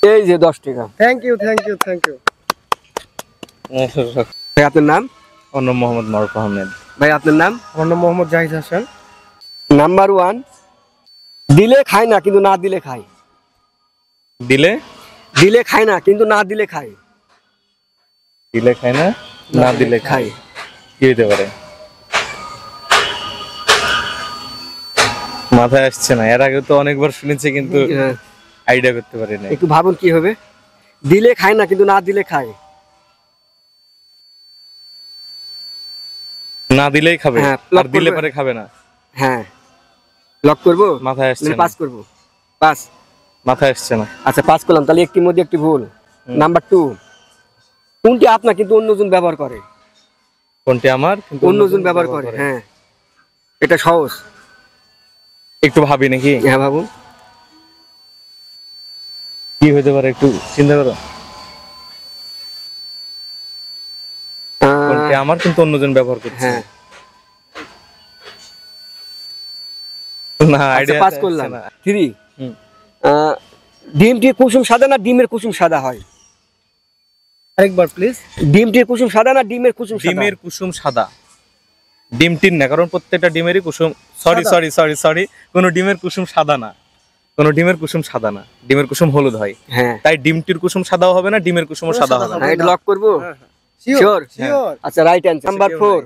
এই যে 10 টাকা। Thank you thank you thank you. ভাই আপনার নাম? আমার নাম মোহাম্মদ মারুফ আহমেদ। ভাই আপনার নাম? আমার নাম মোহাম্মদ জাহিদ হাসান। নাম্বার 1, দিলে খায় না কিন্তু না দিলে খায়। দিলে দিলে খায় না কিন্তু না দিলে খায়। দিলে খায় না, না দিলে খায়। কি হতে পারে? মাথায় আসছে না। এর আগে তো অনেকবার শুনেছি কিন্তু আইডিয়া করতে পারি না। একটু ভাবুন কি হবে। দিলে খায় না কিন্তু না দিলে খায়। না দিলেই খাবে, হ্যাঁ, আর দিলে পরে খাবে না। হ্যাঁ, লক করব? মাথায় আসছে না। পাস করব? পাস। মাথায় আসছে না। আচ্ছা পাস করলাম। তাহলে একটির মধ্যে একটি ভুল। নাম্বার 2, কোনটি আপনার কিন্তু অন্যজন ব্যবহার করে? কোনটি আমার কিন্তু অন্যজন ব্যবহার করে। হ্যাঁ, এটা সহজ। একটু ভাবি নাকি? হ্যাঁ ভাবুন। কি হতে পারে একটু চিন্তা করো। কোনটি আমার কিন্তু অন্যজন ব্যবহার করছে। হ্যাঁ, না আইডিয়া পাস করলাম। 3, ডিমটির কুসুম সাদা না ডিমের কুসুম সাদা হয়? আরেকবার প্লিজ। ডিমটির কুসুম সাদা না ডিমের কুসুম সাদা? ডিমের কুসুম সাদা। ডিমটির না, কারণ প্রত্যেকটা ডিমেরই কুসুম সরি কোন ডিমের কুসুম সাদা না। কোন ডিমের কুসুম সাদা না, ডিমের কুসুম হলুদ হয়। হ্যাঁ, তাই ডিমটির কুসুম সাদাও হবে না, ডিমের কুসুমও সাদা হবে না। এটা লক করব? শিওর। আচ্ছা রাইট অ্যানসার। নাম্বার 4,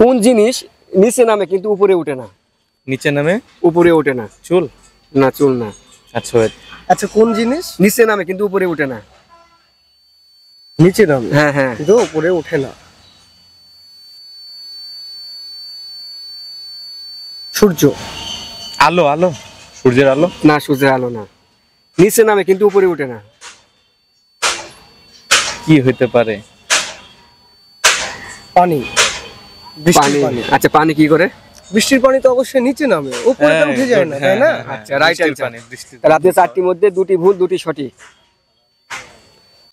কোন জিনিস নিচে নামে কিন্তু উপরে ওঠে না? নিচে নামে উপরে ওঠে না। চুল? না, চুল না। আচ্ছা আচ্ছা, কোন জিনিস নিচে নামে কিন্তু উপরে ওঠে না? নিচে নামে হ্যাঁ হ্যাঁ, কিন্তু উপরে ওঠে না? সূর্য। আলো, আলো, সূর্যের আলো? না, সূর্যের আলো না। নিচে নামে কিন্তু উপরে ওঠে না। কি হইতে পারে? পানি। বৃষ্টির পানি। পানি। আচ্ছা, পানি কি করে? বৃষ্টির পানি তো অবশ্যই নিচে নামে, উপরে তো উঠে যায় না, তাই না? আচ্ছা রাইট অ্যানসার। তাহলে আপনি 4টির মধ্যে 2টি ভুল, 2টি সঠিক।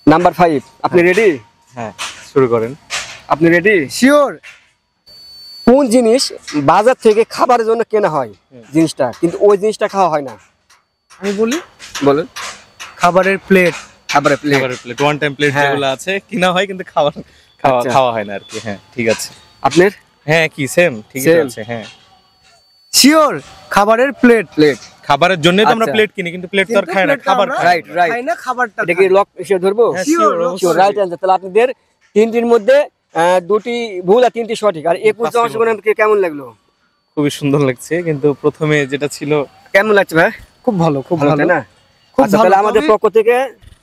নাম্বার 5, আপনি রেডি? হ্যাঁ, শুরু করেন। আপনি রেডি? শিওর। কোন জিনিস বাজার থেকে খাবারের জন্য কেনা হয় জিনিসটা, কিন্তু ওই জিনিসটা খাওয়া হয় না? আমি বলি, বলেন। খাবারের প্লেট। খাবারের প্লেট। খাবারের প্লেট, ওয়ান টাইম প্লেট যেগুলো আছে কিনা হয় কিন্তু খাওয়া হয় না আর কি। হ্যাঁ ঠিক আছে। আপনার? হ্যাঁ কি সেম ঠিকই আছে। হ্যাঁ শিওর, খাবারের প্লেট। প্লেট। খাবারের জন্যই তো আমরা প্লেট কিনি, কিন্তু প্লেট তো আর খাই না, খাবার খাই। Right right. খাই না, খাবারটা এটা কি লক এসে ধরবো? Sure sure, right answer. তাহলে আপনাদের 3টির মধ্যে 2টি ভুল আর 3টি সঠিক। আর 21 অংশগ্রহণ কেমন লাগলো? খুবই সুন্দর লাগছে, কিন্তু প্রথমে যেটা ছিল। কেমন লাগছে ভাই? খুব ভালো, খুব ভালো না? খুব আচ্ছা, ভালো। তাহলে আমাদের পক্ষ থেকে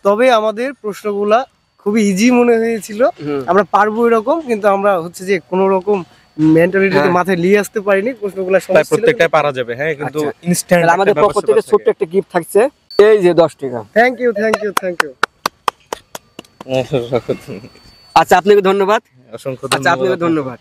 তবে আমাদের প্রশ্নগুলা খুবই ইজি মনে হয়েছিল। আমরা পারবো এরকম, কিন্তু আমরা হচ্ছে যে কোনো রকম মেন্টালিটিতে মাথায় নিয়ে আসতে পারিনি। প্রশ্নগুলো সহজ ছিল, প্রত্যেকটাই পারা যাবে। হ্যাঁ, কিন্তু ইনস্ট্যান্ট আমাদের পক্ষ থেকে ছোট্ট একটা গিফট থাকছে। এই যে 10 টাকা। Thank you thank you thank you. আচ্ছা আপনাকে ধন্যবাদ। অসংখ্য আচ্ছা আপনাকে ধন্যবাদ।